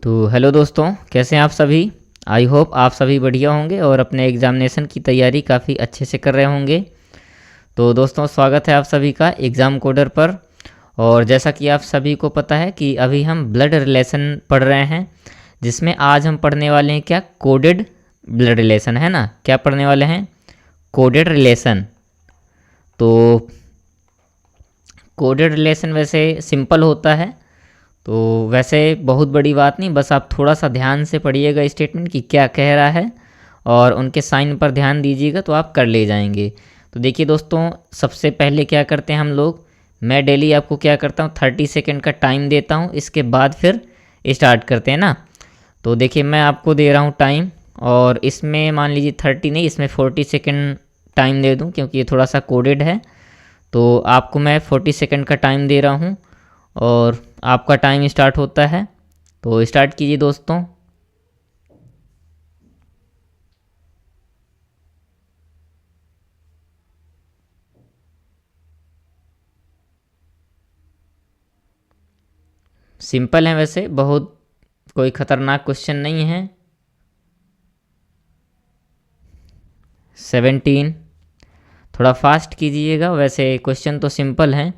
तो हेलो दोस्तों, कैसे हैं आप सभी। आई होप आप सभी बढ़िया होंगे और अपने एग्ज़ामिनेशन की तैयारी काफ़ी अच्छे से कर रहे होंगे। तो दोस्तों, स्वागत है आप सभी का एग्ज़ाम कोडर पर। और जैसा कि आप सभी को पता है कि अभी हम ब्लड रिलेशन पढ़ रहे हैं, जिसमें आज हम पढ़ने वाले हैं क्या, कोडेड ब्लड रिलेशन, है ना। क्या पढ़ने वाले हैं, कोडेड रिलेशन। तो कोडेड रिलेशन वैसे सिंपल होता है, तो वैसे बहुत बड़ी बात नहीं, बस आप थोड़ा सा ध्यान से पढ़िएगा स्टेटमेंट की क्या कह रहा है और उनके साइन पर ध्यान दीजिएगा तो आप कर ले जाएंगे। तो देखिए दोस्तों, सबसे पहले क्या करते हैं हम लोग, मैं डेली आपको क्या करता हूँ 30 सेकंड का टाइम देता हूँ, इसके बाद फिर स्टार्ट करते हैं ना। तो देखिए मैं आपको दे रहा हूँ टाइम, और इसमें मान लीजिए 30 नहीं, इसमें 40 सेकंड टाइम दे दूँ क्योंकि ये थोड़ा सा कोडेड है। तो आपको मैं 40 सेकंड का टाइम दे रहा हूँ और आपका टाइम स्टार्ट होता है। तो स्टार्ट कीजिए दोस्तों। सिंपल है वैसे, बहुत कोई ख़तरनाक क्वेश्चन नहीं है। 17, थोड़ा फास्ट कीजिएगा, वैसे क्वेश्चन तो सिंपल है।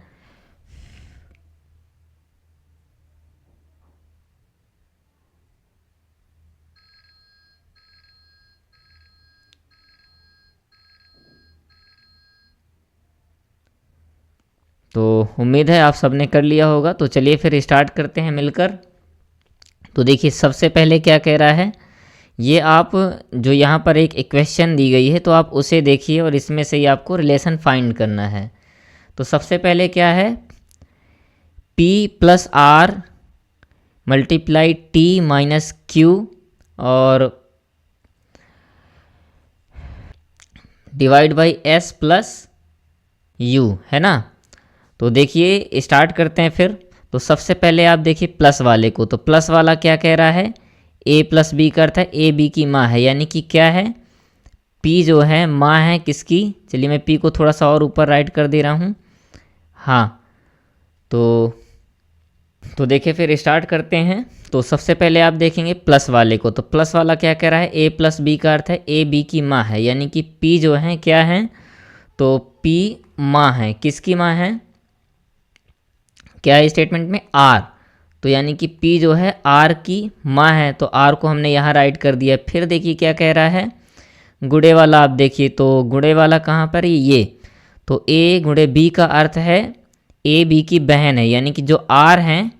तो उम्मीद है आप सबने कर लिया होगा। तो चलिए फिर स्टार्ट करते हैं मिलकर। तो देखिए सबसे पहले क्या कह रहा है, ये आप जो यहाँ पर एक इक्वेशन दी गई है तो आप उसे देखिए और इसमें से ही आपको रिलेशन फाइंड करना है। तो सबसे पहले क्या है, P plus R multiply T minus Q और divide by S plus U, है ना। तो देखिए स्टार्ट करते हैं फिर। तो सबसे पहले आप देखिए प्लस वाले को, तो प्लस वाला क्या कह रहा है, A प्लस बी का अर्थ है A B की माँ है, यानी कि क्या है, P जो है माँ है किसकी। चलिए मैं P को थोड़ा सा और ऊपर राइट कर दे रहा हूँ। हाँ, तो देखिए फिर स्टार्ट करते हैं। तो सबसे पहले आप देखेंगे प्लस वाले को, तो प्लस वाला क्या कह रहा है, A प्लस बी का अर्थ है A B की माँ है, यानी कि P जो है क्या है, तो P माँ है, किसकी माँ है, क्या है स्टेटमेंट में, R। तो यानी कि P जो है R की माँ है, तो R को हमने यहाँ राइट कर दिया। फिर देखिए क्या कह रहा है, गुणे वाला आप देखिए, तो गुणे वाला कहाँ पर ये, तो A गुणे B का अर्थ है A B की बहन है, यानी कि जो R हैं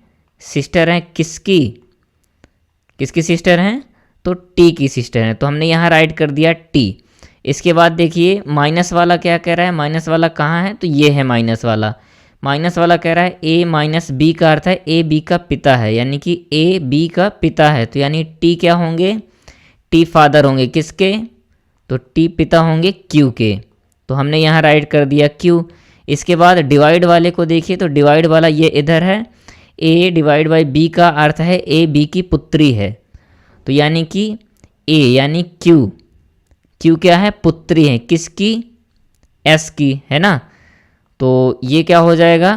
सिस्टर हैं किसकी, किसकी सिस्टर हैं, तो T की सिस्टर हैं, तो हमने यहाँ राइट कर दिया T। इसके बाद देखिए माइनस वाला क्या कह रहा है, माइनस वाला कहाँ है, तो ये है माइनस वाला। माइनस वाला कह रहा है A माइनस बी का अर्थ है A B का पिता है, यानी कि A B का पिता है, तो यानी T क्या होंगे, T फादर होंगे किसके, तो T पिता होंगे Q के, तो हमने यहाँ राइट कर दिया Q। इसके बाद डिवाइड वाले को देखिए, तो डिवाइड वाला ये इधर है, A डिवाइड बाई बी का अर्थ है A B की पुत्री है, तो यानी कि A यानी Q क्या है, पुत्री है किसकी, S की, है ना। तो ये क्या हो जाएगा,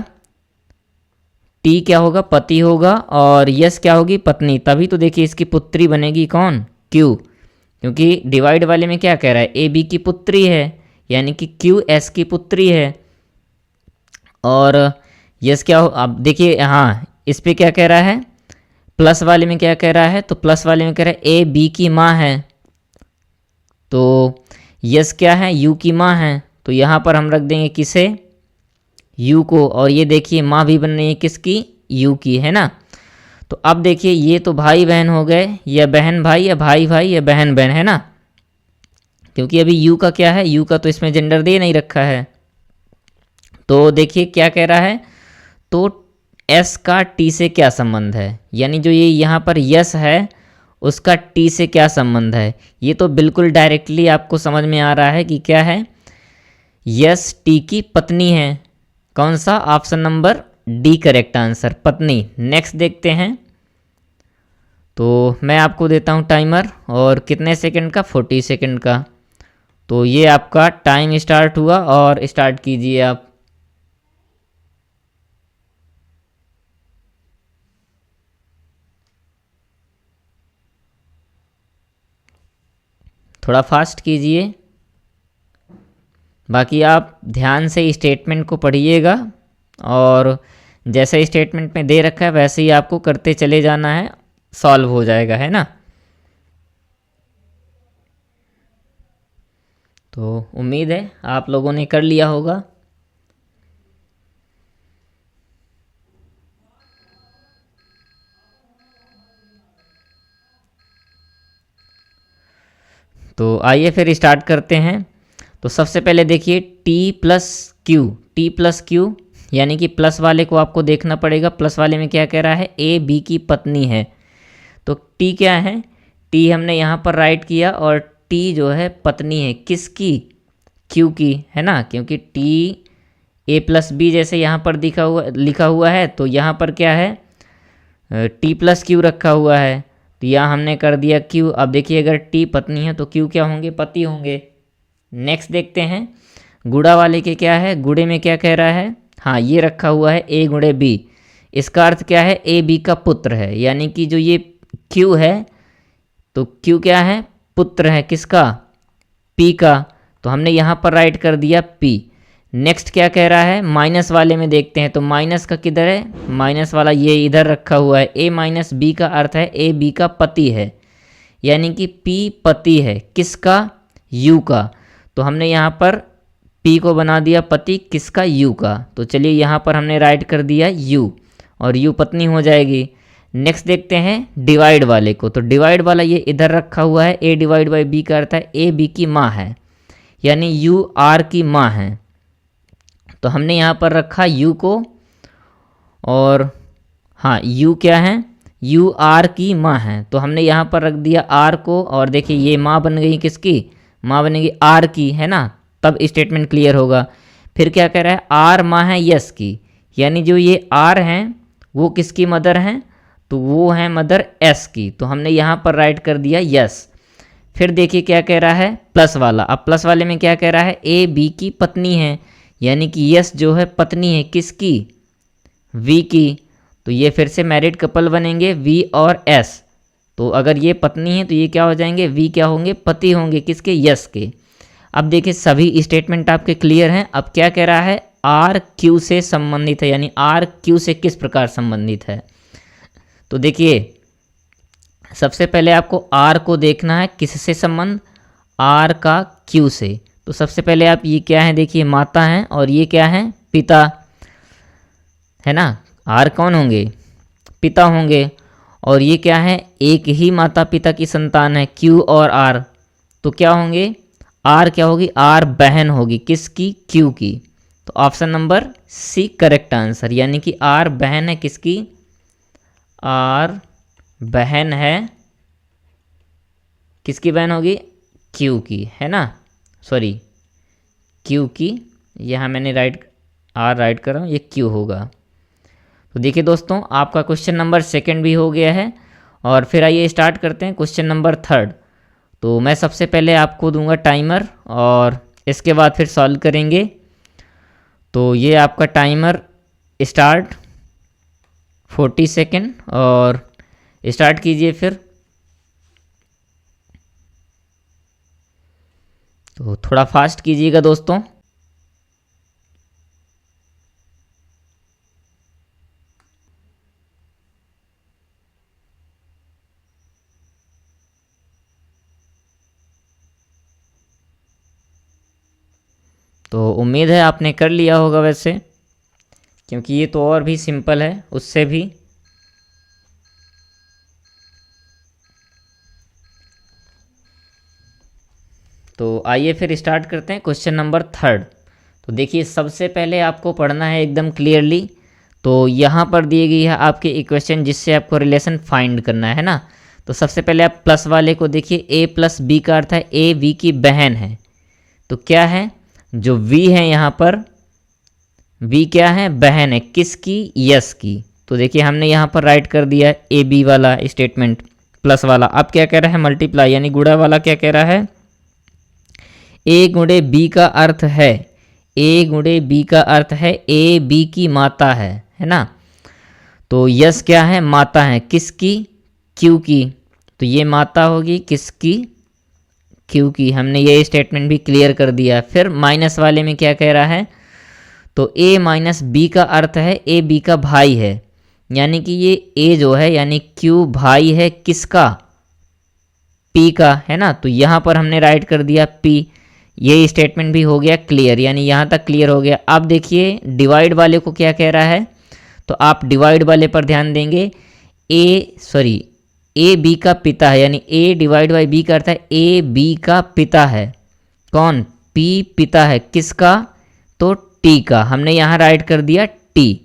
T क्या होगा, पति होगा, और यस क्या होगी, पत्नी, तभी तो देखिए इसकी पुत्री बनेगी कौन, Q, क्योंकि डिवाइड वाले में क्या कह रहा है, A B की पुत्री है, यानी कि Q S की पुत्री है। और यस क्या हो, अब देखिए हाँ इस पे क्या कह रहा है, प्लस वाले में क्या कह रहा है, तो प्लस वाले में कह रहा है A B की माँ है, तो यस क्या है, U की माँ है, तो यहाँ पर हम रख देंगे किसे, U को, और ये देखिए माँ भी बन रही है किसकी, U की, है ना। तो अब देखिए ये तो भाई बहन हो गए, या बहन भाई या भाई भाई या बहन बहन, है ना, क्योंकि अभी U का क्या है, U का तो इसमें जेंडर दे नहीं रखा है। तो देखिए क्या कह रहा है, तो S का T से क्या संबंध है, यानी जो ये यहाँ पर यस है उसका T से क्या संबंध है, ये तो बिल्कुल डायरेक्टली आपको समझ में आ रहा है कि क्या है, यस T की पत्नी है। कौन सा, option number D correct answer, पत्नी। नेक्स्ट देखते हैं। तो मैं आपको देता हूँ टाइमर, और कितने सेकंड का, 40 सेकंड का। तो ये आपका टाइम स्टार्ट हुआ और स्टार्ट कीजिए आप। थोड़ा फास्ट कीजिए। बाकी आप ध्यान से स्टेटमेंट को पढ़िएगा और जैसे स्टेटमेंट में दे रखा है वैसे ही आपको करते चले जाना है, सॉल्व हो जाएगा, है ना। तो उम्मीद है आप लोगों ने कर लिया होगा। तो आइए फिर स्टार्ट करते हैं। तो सबसे पहले देखिए टी प्लस क्यू यानी कि प्लस वाले को आपको देखना पड़ेगा। प्लस वाले में क्या कह रहा है, ए बी की पत्नी है। तो टी क्या है, टी हमने यहाँ पर राइट किया और टी जो है पत्नी है किसकी, क्यू की, है ना। क्योंकि टी ए प्लस बी जैसे यहाँ पर लिखा हुआ है तो यहाँ पर क्या है, टी प्लस क्यू रखा हुआ है तो यहाँ हमने कर दिया क्यू। अब देखिए अगर टी पत्नी है तो क्यू क्या होंगे, पति होंगे। नेक्स्ट देखते हैं गुणा वाले के क्या है, गुणे में क्या कह रहा है, हाँ ये रखा हुआ है ए गुणे बी। इसका अर्थ क्या है, ए बी का पुत्र है, यानी कि जो ये क्यू है तो क्यू क्या है, पुत्र है किसका, पी का। तो हमने यहाँ पर राइट कर दिया पी। नेक्स्ट क्या कह रहा है, माइनस वाले में देखते हैं। तो माइनस का किधर है, माइनस वाला ये इधर रखा हुआ है। ए माइनस बी का अर्थ है ए बी का पति है, यानी कि पी पति है किसका, यू का। तो हमने यहाँ पर पी को बना दिया पति किसका, यू का। तो चलिए यहाँ पर हमने राइट कर दिया यू और यू पत्नी हो जाएगी। नेक्स्ट देखते हैं डिवाइड वाले को। तो डिवाइड वाला ये इधर रखा हुआ है, ए डिवाइड बाई बी का अर्थ है ए बी की माँ है, यानी यू आर की माँ है। तो हमने यहाँ पर रखा यू को और हाँ यू क्या है, यू आर की माँ है। तो हमने यहाँ पर रख दिया आर को और देखिए ये माँ बन गई किसकी, माँ बनेगी आर की, है ना। तब स्टेटमेंट क्लियर होगा। फिर क्या कह रहा है, आर माँ है यस की, यानी जो ये आर हैं वो किसकी मदर हैं, तो वो है मदर एस की। तो हमने यहाँ पर राइट कर दिया यस। फिर देखिए क्या कह रहा है प्लस वाला। अब प्लस वाले में क्या कह रहा है, ए बी की पत्नी है, यानी कि यस जो है पत्नी है किसकी, वी की। तो ये फिर से मैरिड कपल बनेंगे वी और एस। तो अगर ये पत्नी है तो ये क्या हो जाएंगे, वी क्या होंगे, पति होंगे किसके, यस के। अब देखिए सभी स्टेटमेंट आपके क्लियर हैं। अब क्या कह रहा है, आर क्यू से संबंधित है, यानी आर क्यू से किस प्रकार संबंधित है। तो देखिए सबसे पहले आपको आर को देखना है किससे संबंध, आर का क्यू से। तो सबसे पहले आप ये क्या है, देखिए माता हैं और ये क्या है, पिता, है ना। आर कौन होंगे, पिता होंगे। और ये क्या है, एक ही माता पिता की संतान है क्यू और आर। तो क्या होंगे, आर क्या होगी, आर बहन होगी किसकी, क्यू की। तो option number C correct answer, यानी कि आर बहन है किसकी, आर बहन है किसकी, बहन होगी क्यू की, है ना, सॉरी क्यू की। यहाँ मैंने आर राइट कर रहा हूँ, ये क्यू होगा। तो देखिए दोस्तों आपका क्वेश्चन नंबर सेकंड भी हो गया है। और फिर आइए स्टार्ट करते हैं क्वेश्चन नंबर थर्ड। तो मैं सबसे पहले आपको दूंगा टाइमर और इसके बाद फिर सॉल्व करेंगे। तो ये आपका टाइमर स्टार्ट 40 सेकेंड और स्टार्ट कीजिए फिर। तो थोड़ा फास्ट कीजिएगा दोस्तों। तो उम्मीद है आपने कर लिया होगा वैसे, क्योंकि ये तो और भी सिंपल है उससे भी। तो आइए फिर स्टार्ट करते हैं क्वेश्चन नंबर थर्ड। तो देखिए सबसे पहले आपको पढ़ना है एकदम क्लियरली। तो यहाँ पर दी गई है आपकी इक्वेशन जिससे आपको रिलेशन फाइंड करना है ना। तो सबसे पहले आप प्लस वाले को देखिए, ए प्लस बी का अर्थ है ए बी की बहन है। तो क्या है, जो वी है यहाँ पर, वी क्या है, बहन है किसकी, यस की। तो देखिए हमने यहाँ पर राइट कर दिया ए बी वाला स्टेटमेंट प्लस वाला। अब क्या कह रहा है, मल्टीप्लाई, यानी गुणा वाला क्या कह रहा है, ए गुणे बी का अर्थ है, ए गुणे बी का अर्थ है ए बी की माता है ना। तो यस क्या है, माता है किसकी, क्यू की। तो ये माता होगी किसकी, क्यू की। हमने ये स्टेटमेंट भी क्लियर कर दिया। फिर माइनस वाले में क्या कह रहा है, तो ए माइनस बी का अर्थ है ए बी का भाई है, यानी कि ये ए जो है यानी क्यू भाई है किसका, पी का, है ना। तो यहाँ पर हमने राइट कर दिया पी। ये स्टेटमेंट भी हो गया क्लियर, यानी यहाँ तक क्लियर हो गया। अब देखिए डिवाइड वाले को क्या कह रहा है, तो आप डिवाइड वाले पर ध्यान देंगे। ए बी का पिता है, यानी ए डिवाइड बाई बी का अर्थ है ए बी का पिता है। कौन, पी पिता है किसका, तो टी का। हमने यहाँ राइट कर दिया टी,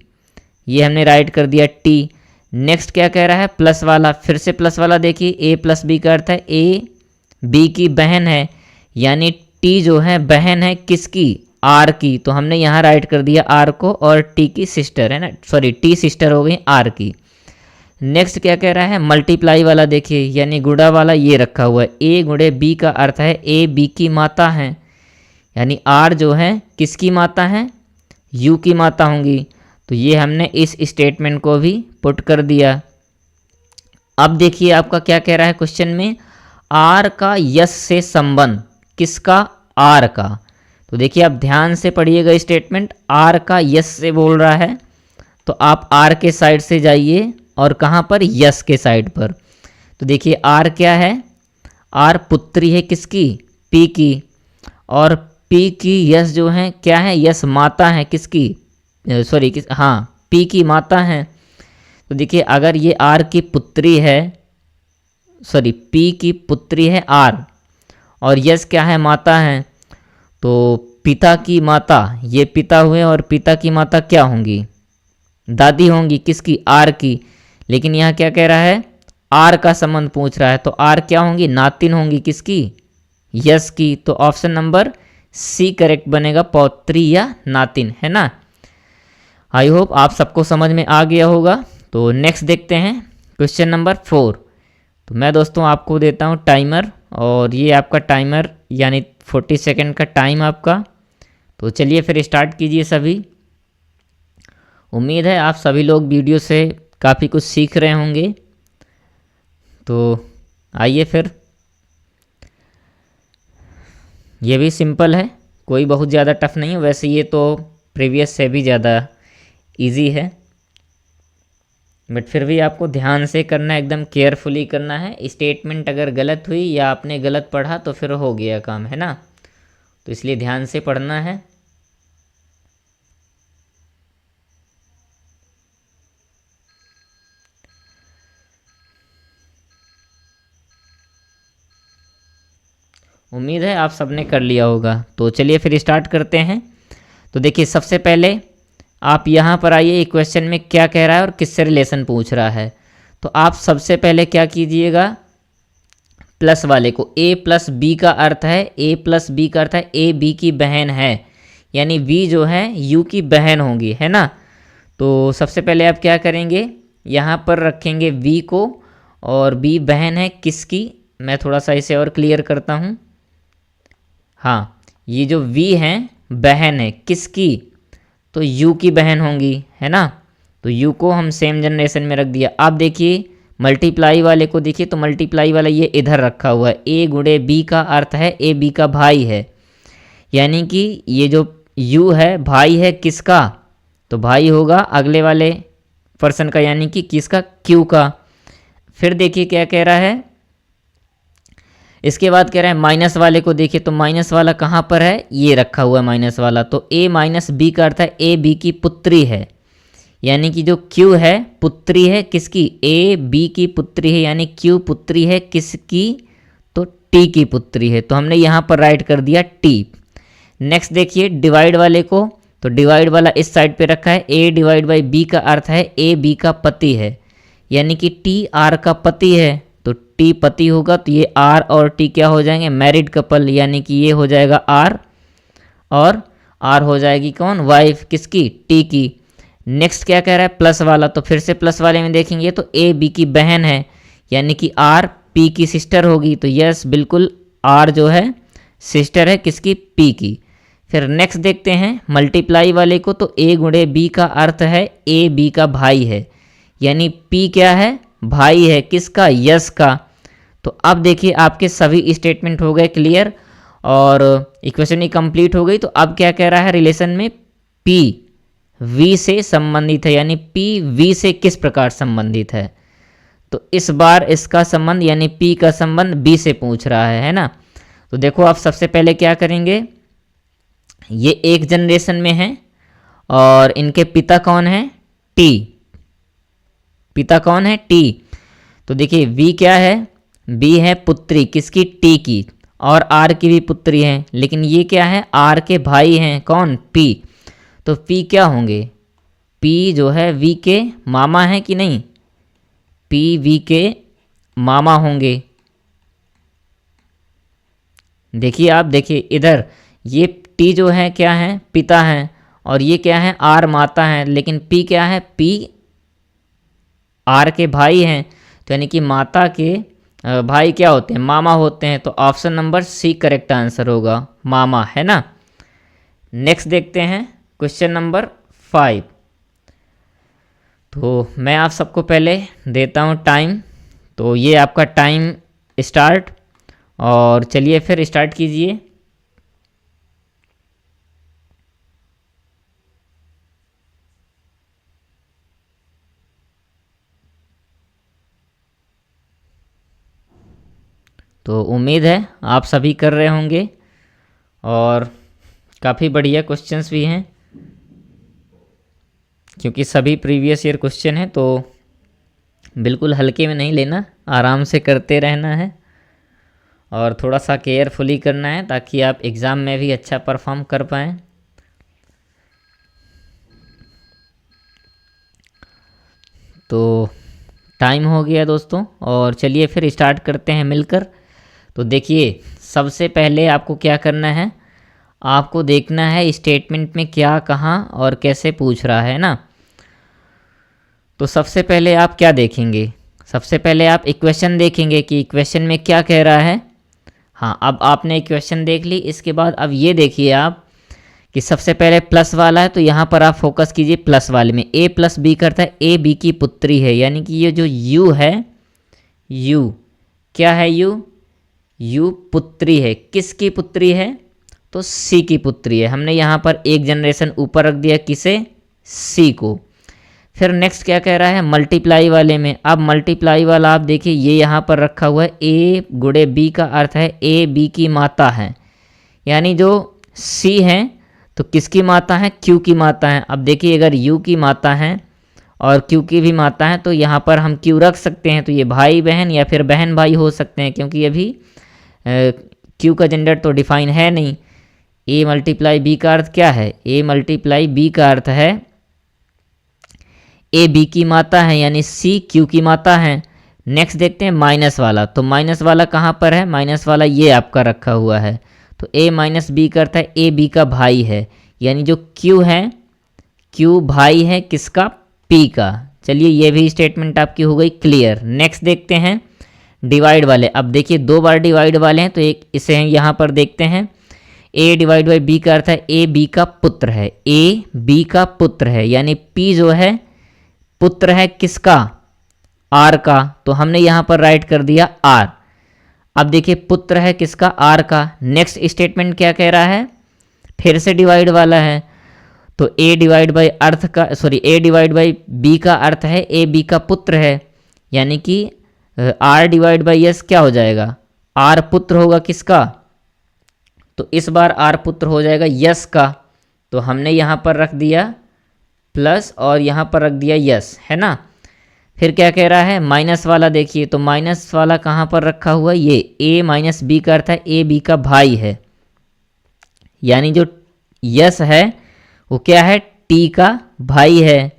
ये हमने राइट कर दिया टी। नेक्स्ट क्या कह रहा है, प्लस वाला। फिर से प्लस वाला देखिए, ए प्लस बी का अर्थ है ए बी की बहन है, यानी टी जो है बहन है किसकी, आर की। तो हमने यहाँ राइट कर दिया आर को, और टी की सिस्टर है ना, सॉरी टी सिस्टर हो गई आर की। नेक्स्ट क्या कह रहा है, मल्टीप्लाई वाला देखिए, यानी गुणा वाला ये रखा हुआ है। ए गुणे बी का अर्थ है ए बी की माता है, यानी आर जो है किसकी माता है, यू की माता होंगी। तो ये हमने इस स्टेटमेंट को भी पुट कर दिया। अब देखिए आपका क्या कह रहा है क्वेश्चन में, आर का यस से संबंध, किसका, आर का। तो देखिए आप ध्यान से पढ़िएगा स्टेटमेंट, आर का यस से बोल रहा है, तो आप आर के साइड से जाइए और कहाँ पर, यस के साइड पर। तो देखिए आर क्या है, आर पुत्री है किसकी, पी की, और पी की यस जो है क्या है, यस माता है किसकी, सॉरी पी की माता है। तो देखिए अगर ये आर की पुत्री है, सॉरी पी की पुत्री है आर, और यस क्या है, माता है, तो पिता की माता, ये पिता हुए, और पिता की माता क्या होंगी, दादी होंगी किसकी, आर की। लेकिन यहाँ क्या कह रहा है, आर का संबंध पूछ रहा है, तो आर क्या होंगी, नातिन होंगी किसकी, यस की। तो ऑप्शन नंबर सी करेक्ट बनेगा, पौत्री या नातिन, है ना। आई होप आप सबको समझ में आ गया होगा। तो नेक्स्ट देखते हैं क्वेश्चन नंबर 4। तो मैं दोस्तों आपको देता हूँ टाइमर, और ये आपका टाइमर यानी 40 सेकेंड का टाइम आपका। तो चलिए फिर स्टार्ट कीजिए सभी। उम्मीद है आप सभी लोग वीडियो से काफ़ी कुछ सीख रहे होंगे। तो आइए फिर, ये भी सिंपल है, कोई बहुत ज़्यादा टफ नहीं है। वैसे ये तो प्रीवियस से भी ज़्यादा इजी है, बट फिर भी आपको ध्यान से करना है, एकदम केयरफुली करना है। स्टेटमेंट अगर गलत हुई या आपने गलत पढ़ा तो फिर हो गया काम, है ना। तो इसलिए ध्यान से पढ़ना है। उम्मीद है आप सबने कर लिया होगा। तो चलिए फिर स्टार्ट करते हैं। तो देखिए सबसे पहले आप यहाँ पर आइए, एक क्वेश्चन में क्या कह रहा है और किससे रिलेशन पूछ रहा है। तो आप सबसे पहले क्या कीजिएगा, प्लस वाले को, ए प्लस बी का अर्थ है, ए प्लस बी का अर्थ है ए बी की बहन है, यानी बी जो है यू की बहन होंगी, है ना। तो सबसे पहले आप क्या करेंगे, यहाँ पर रखेंगे वी को, और बी बहन है किसकी, मैं थोड़ा सा इसे और क्लियर करता हूँ। हाँ, ये जो वी है बहन है किसकी, तो यू की बहन होंगी, है ना। तो यू को हम सेम जनरेशन में रख दिया। अब देखिए मल्टीप्लाई वाले को देखिए, तो मल्टीप्लाई वाला ये इधर रखा हुआ है, ए गुणे बी का अर्थ है ए बी का भाई है, यानी कि ये जो यू है भाई है किसका, तो भाई होगा अगले वाले पर्सन का, यानी कि किसका, क्यू का। फिर देखिए क्या कह रहा है, इसके बाद कह रहा है माइनस वाले को देखिए, तो माइनस वाला कहाँ पर है, ये रखा हुआ है माइनस वाला। तो ए माइनस बी का अर्थ है ए बी की पुत्री है, यानी कि जो क्यू है पुत्री है किसकी, ए बी की पुत्री है, यानी क्यू पुत्री है किसकी, तो टी की पुत्री है। तो हमने यहाँ पर राइट कर दिया टी। नेक्स्ट देखिए डिवाइड वाले को, तो डिवाइड वाला इस साइड पे रखा है, ए डिवाइड बाई बी का अर्थ है ए बी का पति है, यानी कि टी आर का पति है। तो टी पति होगा, तो ये आर और टी क्या हो जाएंगे, मैरिड कपल, यानी कि ये हो जाएगा आर, और आर हो जाएगी कौन, वाइफ किसकी, टी की। नेक्स्ट क्या कह रहा है, प्लस वाला, तो फिर से प्लस वाले में देखेंगे तो ए बी की बहन है, यानी कि आर पी की सिस्टर होगी। तो यस बिल्कुल आर जो है सिस्टर है किसकी, पी की। फिर नेक्स्ट देखते हैं मल्टीप्लाई वाले को, तो ए गुणे बी का अर्थ है ए बी का भाई है, यानी पी क्या है, भाई है किसका, यस का। तो अब देखिए आपके सभी स्टेटमेंट हो गए क्लियर और इक्वेशन ही कंप्लीट हो गई। तो अब क्या कह रहा है, रिलेशन में P V से संबंधित है, यानी P V से किस प्रकार संबंधित है। तो इस बार इसका संबंध यानी P का संबंध B से पूछ रहा है ना। तो देखो आप सबसे पहले क्या करेंगे, ये एक जनरेशन में है और इनके पिता कौन है, T। पिता कौन है, T। तो देखिए V क्या है, B है पुत्री किसकी, T की, और R की भी पुत्री है, लेकिन ये क्या है, R के भाई हैं कौन, P। तो P क्या होंगे, P जो है V के मामा है कि नहीं, P V के मामा होंगे। देखिए आप देखिए इधर ये T जो है क्या है, पिता है, और ये क्या है, R माता है, लेकिन P क्या है, P R के भाई हैं। तो यानी कि माता के भाई क्या होते हैं, मामा होते हैं। तो option number C correct answer होगा, मामा, है ना। नेक्स्ट देखते हैं क्वेश्चन नंबर 5। तो मैं आप सबको पहले देता हूँ टाइम। तो ये आपका टाइम स्टार्ट, और चलिए फिर स्टार्ट कीजिए। तो उम्मीद है आप सभी कर रहे होंगे और काफ़ी बढ़िया क्वेश्चंस भी हैं, क्योंकि सभी प्रीवियस ईयर क्वेश्चन हैं। तो बिल्कुल हल्के में नहीं लेना, आराम से करते रहना है और थोड़ा सा केयरफुली करना है, ताकि आप एग्ज़ाम में भी अच्छा परफॉर्म कर पाएँ। तो टाइम हो गया दोस्तों, और चलिए फिर स्टार्ट करते हैं मिलकर। तो देखिए सबसे पहले आपको क्या करना है, आपको देखना है स्टेटमेंट में क्या, कहाँ और कैसे पूछ रहा है ना। तो सबसे पहले आप क्या देखेंगे, सबसे पहले आप इक्वेशन देखेंगे कि इक्वेशन में क्या कह रहा है। हाँ, अब आपने इक्वेशन देख ली, इसके बाद अब ये देखिए आप कि सबसे पहले प्लस वाला है, तो यहाँ पर आप फोकस कीजिए प्लस वाले में। A प्लस बी करता है A B की पुत्री है, यानी कि ये जो U है, U क्या है, U पुत्री है, किसकी पुत्री है, तो C की पुत्री है। हमने यहाँ पर एक जनरेशन ऊपर रख दिया, किसे, C को। फिर नेक्स्ट क्या कह रहा है, मल्टीप्लाई वाले में। अब मल्टीप्लाई वाला आप देखिए ये यहाँ पर रखा हुआ है, A गुणे B का अर्थ है A B की माता है, यानी जो C है तो किसकी माता है, Q की माता है। अब देखिए अगर U की माता है और Q की भी माता है, तो यहाँ पर हम Q रख सकते हैं, तो ये भाई बहन या फिर बहन भाई हो सकते हैं, क्योंकि अभी Q का जेंडर तो डिफाइन है नहीं। A मल्टीप्लाई B का अर्थ क्या है, A मल्टीप्लाई B का अर्थ है A B की माता है, यानी C Q की माता है। नेक्स्ट देखते हैं माइनस वाला। तो माइनस वाला कहाँ पर है, माइनस वाला ये आपका रखा हुआ है। तो A माइनस बी करता है A B का भाई है, यानी जो Q है, Q भाई है किसका, P का। चलिए ये भी स्टेटमेंट आपकी हो गई क्लियर। नेक्स्ट देखते हैं डिवाइड वाले। अब देखिए दो बार डिवाइड वाले हैं, तो एक इसे यहाँ पर देखते हैं। A डिवाइड बाई B का अर्थ है A B का पुत्र है, A B का पुत्र है, यानी P जो है पुत्र है किसका, R का। तो हमने यहाँ पर राइट कर दिया R। अब देखिए पुत्र है किसका, R का। नेक्स्ट स्टेटमेंट क्या कह रहा है, फिर से डिवाइड वाला है। तो A डिवाइड बाई अर्थ का A डिवाइड बाई B का अर्थ है A B का पुत्र है, यानी कि R डिवाइड बाई S क्या हो जाएगा, R पुत्र होगा किसका, तो इस बार R पुत्र हो जाएगा यस का। तो हमने यहाँ पर रख दिया प्लस और यहाँ पर रख दिया यस, है ना। फिर क्या कह रहा है, माइनस वाला देखिए। तो माइनस वाला कहाँ पर रखा हुआ है, ये A माइनस बी का अर्थ है A B का भाई है, यानी जो यस है वो क्या है, T का भाई है।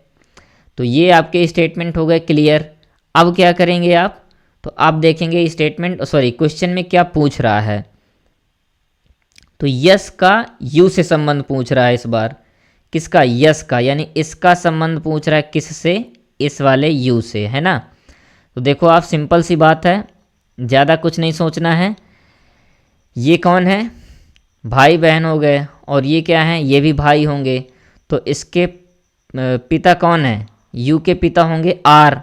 तो ये आपके स्टेटमेंट हो गए क्लियर। अब क्या करेंगे आप, तो आप देखेंगे स्टेटमेंट क्वेश्चन में क्या पूछ रहा है। तो यस का U से संबंध पूछ रहा है इस बार, किसका, यस का, यानी इसका संबंध पूछ रहा है किससे, इस वाले U से, है ना। तो देखो आप सिंपल सी बात है, ज़्यादा कुछ नहीं सोचना है। ये कौन है, भाई बहन हो गए, और ये क्या है, ये भी भाई होंगे। तो इसके पिता कौन है, U के पिता होंगे R,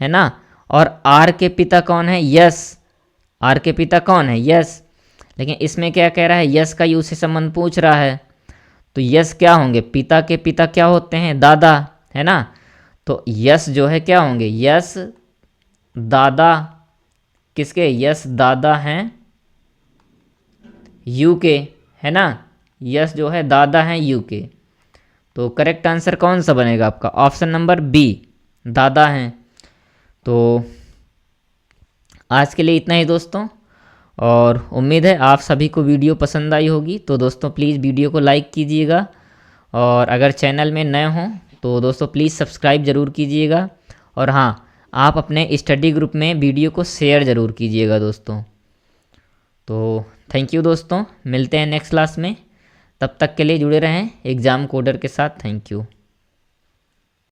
है ना, और R के पिता कौन है, यस, आर के पिता कौन है? यश। लेकिन इसमें क्या कह रहा है? यश का यू से संबंध पूछ रहा है, तो यश क्या होंगे? पिता के पिता क्या होते हैं? दादा, है ना। तो यश जो है क्या होंगे? यश दादा किसके? यश दादा हैं यू के, है ना। यश जो है दादा हैं यू के। तो करेक्ट आंसर कौन सा बनेगा आपका? ऑप्शन नंबर बी, दादा हैं। तो आज के लिए इतना ही दोस्तों, और उम्मीद है आप सभी को वीडियो पसंद आई होगी। तो दोस्तों प्लीज़ वीडियो को लाइक कीजिएगा, और अगर चैनल में नए हों तो दोस्तों प्लीज़ सब्सक्राइब ज़रूर कीजिएगा। और हाँ, आप अपने स्टडी ग्रुप में वीडियो को शेयर ज़रूर कीजिएगा दोस्तों। तो थैंक यू दोस्तों, मिलते हैं नेक्स्ट क्लास में। तब तक के लिए जुड़े रहें एग्ज़ाम कोडर के साथ। Thank you.